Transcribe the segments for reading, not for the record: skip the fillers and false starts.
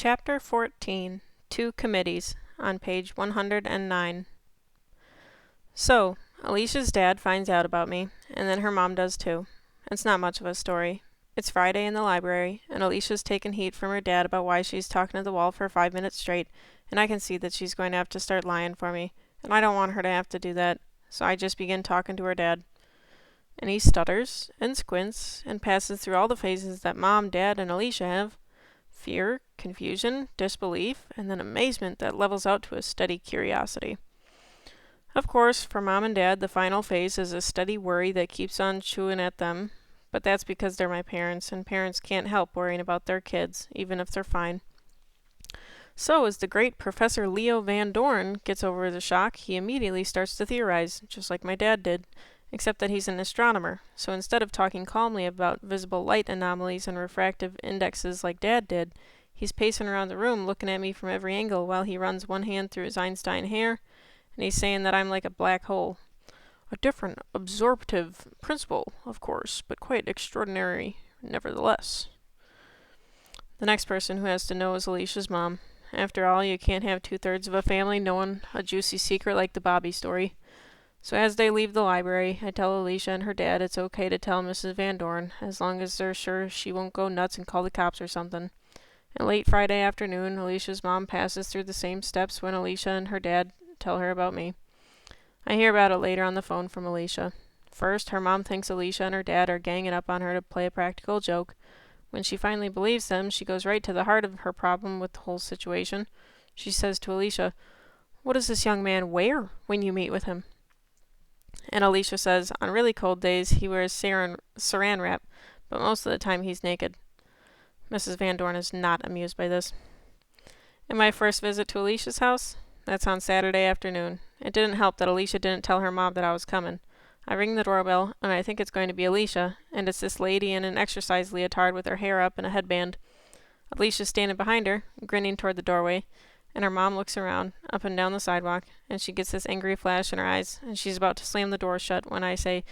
Chapter 14, Two Committees, on page 109. So, Alicia's dad finds out about me, and then her mom does too. It's not much of a story. It's Friday in the library, and Alicia's taken heat from her dad about why she's talking to the wall for 5 minutes straight, and I can see that she's going to have to start lying for me, and I don't want her to have to do that, so I just begin talking to her dad. And he stutters, and squints, and passes through all the phases that Mom, Dad, and Alicia have. Fear, confusion, disbelief, and then amazement that levels out to a steady curiosity. Of course, for Mom and Dad, the final phase is a steady worry that keeps on chewing at them, but that's because they're my parents, and parents can't help worrying about their kids, even if they're fine. So, as the great Professor Leo Van Dorn gets over the shock, he immediately starts to theorize, just like my dad did, except that he's an astronomer, so instead of talking calmly about visible light anomalies and refractive indexes like Dad did, he's pacing around the room looking at me from every angle while he runs one hand through his Einstein hair, and he's saying that I'm like a black hole. A different absorptive principle, of course, but quite extraordinary nevertheless. The next person who has to know is Alicia's mom. After all, you can't have 2/3 of a family knowing a juicy secret like the Bobby story. So as they leave the library, I tell Alicia and her dad it's okay to tell Mrs. Van Dorn, as long as they're sure she won't go nuts and call the cops or something. And late Friday afternoon, Alicia's mom passes through the same steps when Alicia and her dad tell her about me. I hear about it later on the phone from Alicia. First, her mom thinks Alicia and her dad are ganging up on her to play a practical joke. When she finally believes them, she goes right to the heart of her problem with the whole situation. She says to Alicia, "What does this young man wear when you meet with him?" And Alicia says, on really cold days, he wears saran wrap, but most of the time he's naked. Mrs. Van Dorn is not amused by this. And my first visit to Alicia's house? That's on Saturday afternoon. It didn't help that Alicia didn't tell her mom that I was coming. I ring the doorbell, and I think it's going to be Alicia, and it's this lady in an exercise leotard with her hair up and a headband. Alicia's standing behind her, grinning toward the doorway, and her mom looks around, up and down the sidewalk, and she gets this angry flash in her eyes, and she's about to slam the door shut when I say,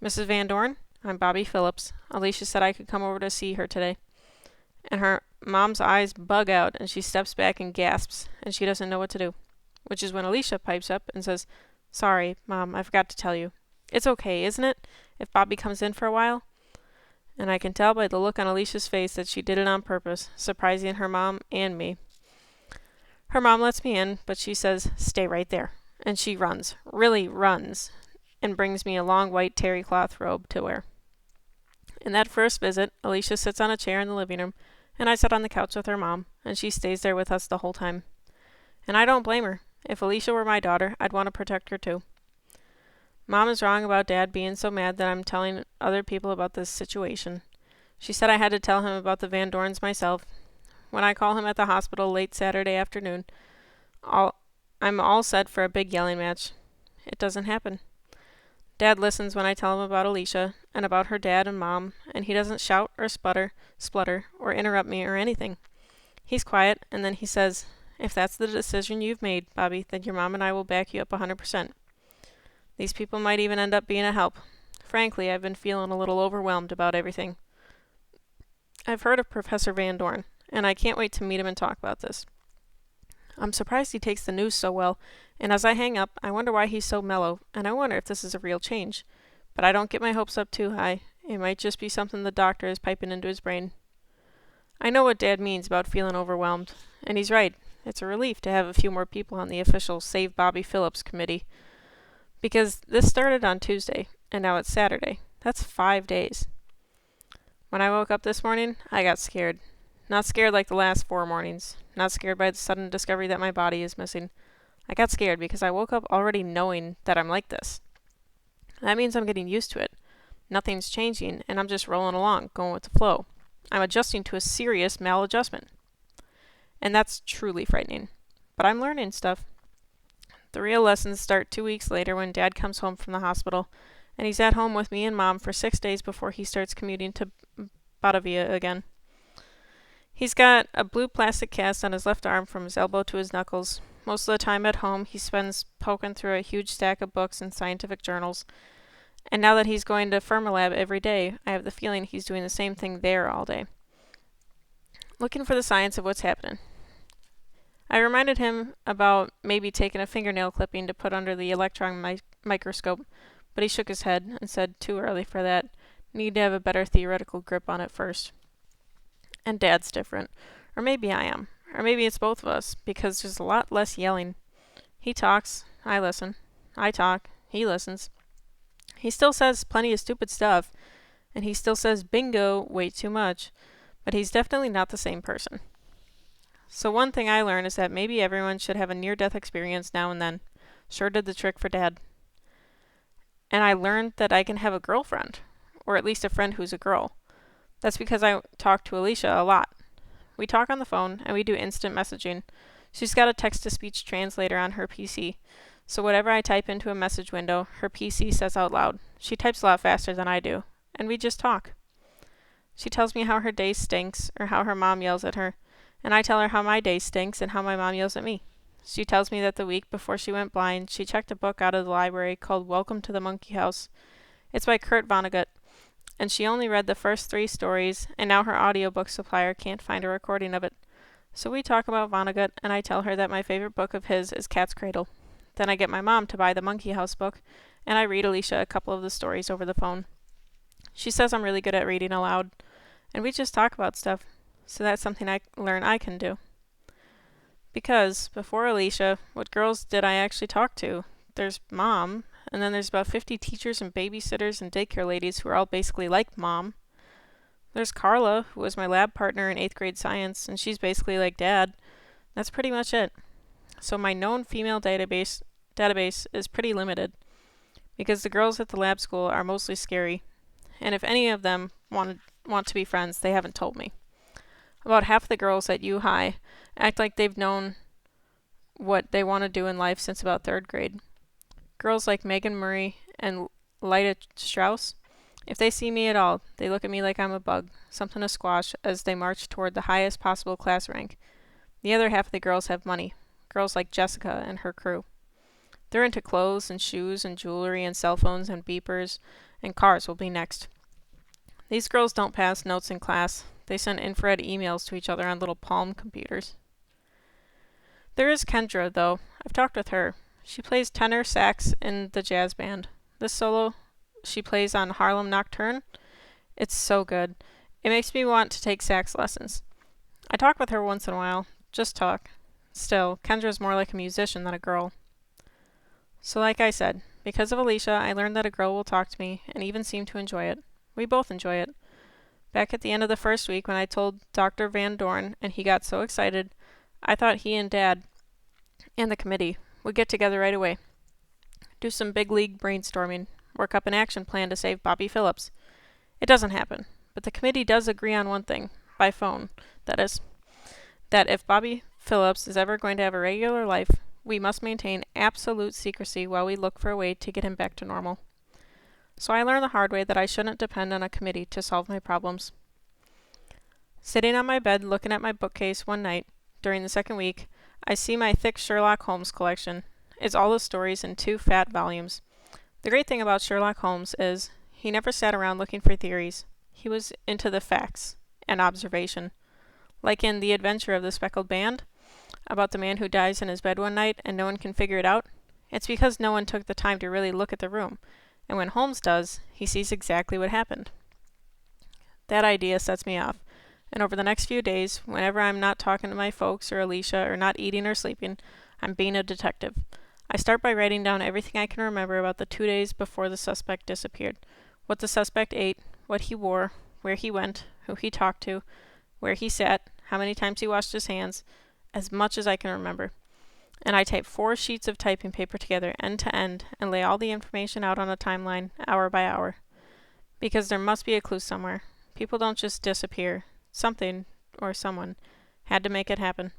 "Mrs. Van Dorn, I'm Bobby Phillips. Alicia said I could come over to see her today." And her mom's eyes bug out, and she steps back and gasps, and she doesn't know what to do. Which is when Alicia pipes up and says, "Sorry, Mom, I forgot to tell you. It's okay, isn't it, if Bobby comes in for a while?" And I can tell by the look on Alicia's face that she did it on purpose, surprising her mom and me. Her mom lets me in, but she says, "Stay right there." And she runs, really runs, and brings me a long white terry cloth robe to wear. In that first visit, Alicia sits on a chair in the living room, and I sit on the couch with her mom, and she stays there with us the whole time. And I don't blame her. If Alicia were my daughter, I'd want to protect her too. Mom is wrong about Dad being so mad that I'm telling other people about this situation. She said I had to tell him about the Van Dorns myself. When I call him at the hospital late Saturday afternoon, I'm all set for a big yelling match. It doesn't happen. Dad listens when I tell him about Alicia, and about her dad and Mom, and he doesn't shout or splutter, or interrupt me or anything. He's quiet, and then he says, "If that's the decision you've made, Bobby, then your mom and I will back you up 100%. These people might even end up being a help. Frankly, I've been feeling a little overwhelmed about everything. I've heard of Professor Van Dorn, and I can't wait to meet him and talk about this. I'm surprised he takes the news so well, and as I hang up, I wonder why he's so mellow, and I wonder if this is a real change. But I don't get my hopes up too high. It might just be something the doctor is piping into his brain." I know what Dad means about feeling overwhelmed, and he's right. It's a relief to have a few more people on the official Save Bobby Phillips committee. Because this started on Tuesday, and now it's Saturday. That's 5 days. When I woke up this morning, I got scared. Not scared like the last 4 mornings. Not scared by the sudden discovery that my body is missing. I got scared because I woke up already knowing that I'm like this. That means I'm getting used to it. Nothing's changing, and I'm just rolling along, going with the flow. I'm adjusting to a serious maladjustment. And that's truly frightening. But I'm learning stuff. The real lessons start 2 weeks later when Dad comes home from the hospital, and he's at home with me and Mom for 6 days before he starts commuting to Batavia again. He's got a blue plastic cast on his left arm from his elbow to his knuckles. Most of the time at home, he spends poking through a huge stack of books and scientific journals. And now that he's going to Fermilab every day, I have the feeling he's doing the same thing there all day. Looking for the science of what's happening. I reminded him about maybe taking a fingernail clipping to put under the electron microscope, but he shook his head and said too early for that. Need to have a better theoretical grip on it first. And Dad's different. Or maybe I am. Or maybe it's both of us, because there's a lot less yelling. He talks, I listen. I talk, he listens. He still says plenty of stupid stuff, and he still says bingo way too much, but he's definitely not the same person. So one thing I learned is that maybe everyone should have a near-death experience now and then. Sure did the trick for Dad. And I learned that I can have a girlfriend, or at least a friend who's a girl. That's because I talk to Alicia a lot. We talk on the phone, and we do instant messaging. She's got a text-to-speech translator on her PC, so whatever I type into a message window, her PC says out loud. She types a lot faster than I do, and we just talk. She tells me how her day stinks, or how her mom yells at her, and I tell her how my day stinks and how my mom yells at me. She tells me that the week before she went blind, she checked a book out of the library called Welcome to the Monkey House. It's by Kurt Vonnegut, and she only read the first 3 stories, and now her audiobook supplier can't find a recording of it. So we talk about Vonnegut, and I tell her that my favorite book of his is Cat's Cradle. Then I get my mom to buy the Monkey House book, and I read Alicia a couple of the stories over the phone. She says I'm really good at reading aloud, and we just talk about stuff, so that's something I learn I can do. Because, before Alicia, what girls did I actually talk to? There's Mom, and then there's about 50 teachers and babysitters and daycare ladies who are all basically like Mom. There's Carla, who was my lab partner in 8th grade science, and she's basically like Dad. That's pretty much it. So my known female database is pretty limited, because the girls at the lab school are mostly scary, and if any of them want to be friends, they haven't told me. About half the girls at U High act like they've known what they want to do in life since about 3rd grade. Girls like Megan Murray and Lyda Strauss, if they see me at all, they look at me like I'm a bug, something to squash, as they march toward the highest possible class rank. The other half of the girls have money, girls like Jessica and her crew. They're into clothes and shoes and jewelry and cell phones and beepers, and cars will be next. These girls don't pass notes in class. They send infrared emails to each other on little Palm computers. There is Kendra, though. I've talked with her. She plays tenor sax in the jazz band. This solo she plays on Harlem Nocturne, it's so good. It makes me want to take sax lessons. I talk with her once in a while. Just talk. Still, Kendra's more like a musician than a girl. So like I said, because of Alicia, I learned that a girl will talk to me and even seem to enjoy it. We both enjoy it. Back at the end of the first week when I told Dr. Van Dorn and he got so excited, I thought he and Dad and the committee would get together right away. Do some big league brainstorming, work up an action plan to save Bobby Phillips. It doesn't happen, but the committee does agree on one thing, by phone, that is, that if Bobby Phillips is ever going to have a regular life, we must maintain absolute secrecy while we look for a way to get him back to normal. So I learned the hard way that I shouldn't depend on a committee to solve my problems. Sitting on my bed looking at my bookcase one night, during the second week, I see my thick Sherlock Holmes collection. It's all the stories in 2 fat volumes. The great thing about Sherlock Holmes is he never sat around looking for theories. He was into the facts and observation. Like in The Adventure of the Speckled Band, about the man who dies in his bed one night and no one can figure it out. It's because no one took the time to really look at the room, and when Holmes does, he sees exactly what happened. That idea sets me off, and over the next few days, whenever I'm not talking to my folks or Alicia or not eating or sleeping, I'm being a detective. I start by writing down everything I can remember about the 2 days before the suspect disappeared. What the suspect ate, what he wore, where he went, who he talked to, where he sat, how many times he washed his hands, as much as I can remember. And I type 4 sheets of typing paper together end to end and lay all the information out on a timeline, hour by hour. Because there must be a clue somewhere. People don't just disappear. Something, or someone, had to make it happen.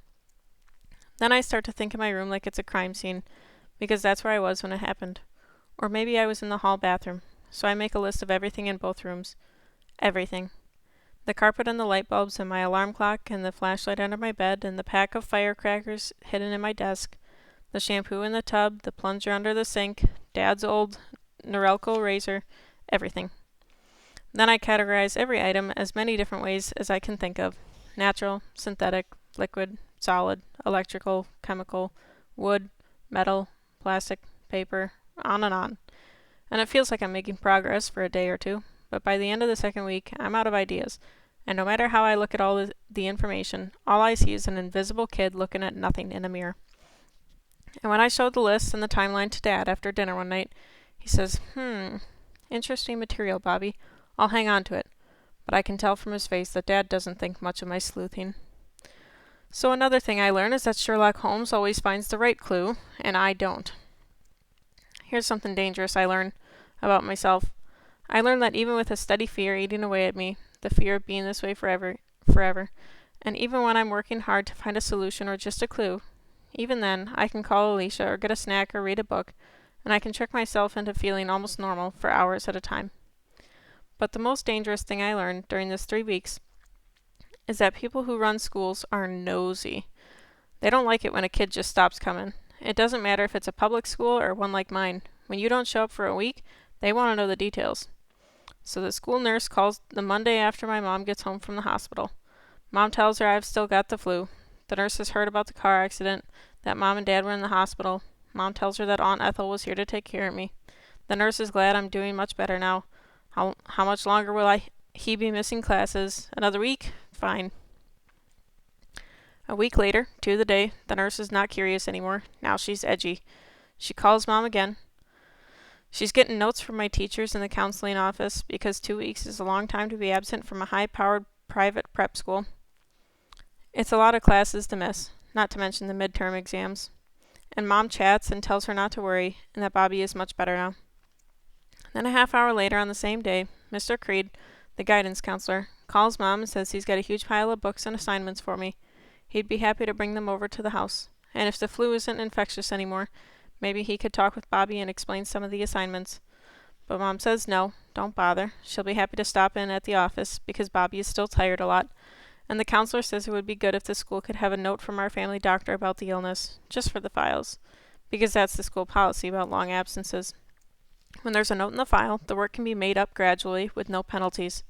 Then I start to think of my room like it's a crime scene, because that's where I was when it happened. Or maybe I was in the hall bathroom, so I make a list of everything in both rooms. Everything. The carpet and the light bulbs and my alarm clock and the flashlight under my bed and the pack of firecrackers hidden in my desk, the shampoo in the tub, the plunger under the sink, Dad's old Norelco razor, everything. Then I categorize every item as many different ways as I can think of. Natural, synthetic, liquid, solid, electrical, chemical, wood, metal, plastic, paper, on and on. And it feels like I'm making progress for a day or two, but by the end of the second week, I'm out of ideas. And no matter how I look at all the information, all I see is an invisible kid looking at nothing in a mirror. And when I showed the list and the timeline to Dad after dinner one night, he says, interesting material, Bobby. I'll hang on to it. But I can tell from his face that Dad doesn't think much of my sleuthing. So another thing I learned is that Sherlock Holmes always finds the right clue, and I don't. Here's something dangerous I learned about myself. I learned that even with a steady fear eating away at me, the fear of being this way forever, and even when I'm working hard to find a solution or just a clue, even then, I can call Alicia or get a snack or read a book, and I can trick myself into feeling almost normal for hours at a time. But the most dangerous thing I learned during this 3 weeks is that people who run schools are nosy. They don't like it when a kid just stops coming. It doesn't matter if it's a public school or one like mine. When you don't show up for a week, they want to know the details. So the school nurse calls the Monday after my mom gets home from the hospital. Mom tells her I've still got the flu. The nurse has heard about the car accident, that Mom and Dad were in the hospital. Mom tells her that Aunt Ethel was here to take care of me. The nurse is glad I'm doing much better now. How much longer will he be missing classes? Another week? Fine. A week later, to the day, the nurse is not curious anymore. Now she's edgy. She calls Mom again. She's getting notes from my teachers in the counseling office because 2 weeks is a long time to be absent from a high-powered private prep school. It's a lot of classes to miss, not to mention the midterm exams. And Mom chats and tells her not to worry and that Bobby is much better now. Then a half hour later on the same day, Mr. Creed, the guidance counselor, calls Mom and says he's got a huge pile of books and assignments for me. He'd be happy to bring them over to the house. And if the flu isn't infectious anymore, maybe he could talk with Bobby and explain some of the assignments. But Mom says no, don't bother. She'll be happy to stop in at the office because Bobby is still tired a lot. And the counselor says it would be good if the school could have a note from our family doctor about the illness, just for the files, because that's the school policy about long absences. When there's a note in the file, the work can be made up gradually with no penalties.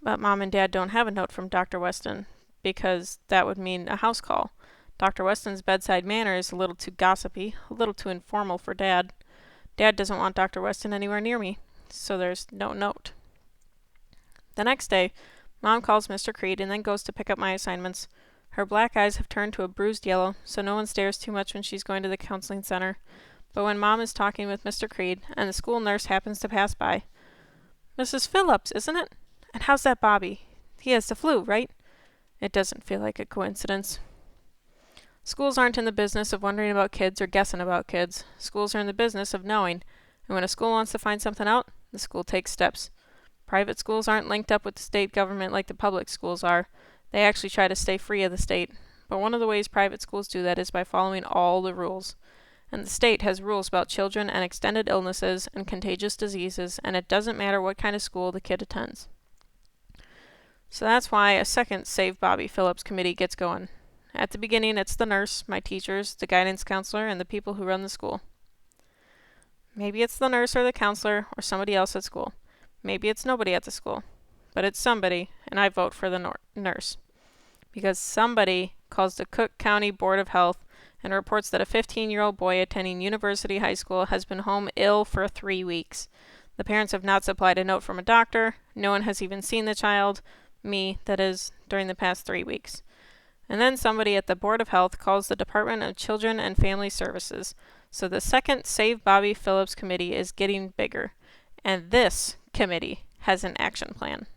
But Mom and Dad don't have a note from Dr. Weston, because that would mean a house call. Dr. Weston's bedside manner is a little too gossipy, a little too informal for Dad. Dad doesn't want Dr. Weston anywhere near me, so there's no note. The next day, Mom calls Mr. Creed and then goes to pick up my assignments. Her black eyes have turned to a bruised yellow, so no one stares too much when she's going to the counseling center. But when Mom is talking with Mr. Creed, and the school nurse happens to pass by, "Mrs. Phillips, isn't it? And how's that Bobby? He has the flu, right?" It doesn't feel like a coincidence. Schools aren't in the business of wondering about kids or guessing about kids. Schools are in the business of knowing, and when a school wants to find something out, the school takes steps. Private schools aren't linked up with the state government like the public schools are. They actually try to stay free of the state. But one of the ways private schools do that is by following all the rules. And the state has rules about children and extended illnesses and contagious diseases, and it doesn't matter what kind of school the kid attends. So that's why a second Save Bobby Phillips committee gets going. At the beginning, it's the nurse, my teachers, the guidance counselor, and the people who run the school. Maybe it's the nurse or the counselor or somebody else at school. Maybe it's nobody at the school. But it's somebody, and I vote for the nurse. Because somebody calls the Cook County Board of Health and reports that a 15-year-old boy attending University High School has been home ill for 3 weeks. The parents have not supplied a note from a doctor. No one has even seen the child, me, that is, during the past 3 weeks. And then somebody at the Board of Health calls the Department of Children and Family Services. So the second Save Bobby Phillips committee is getting bigger. And this committee has an action plan.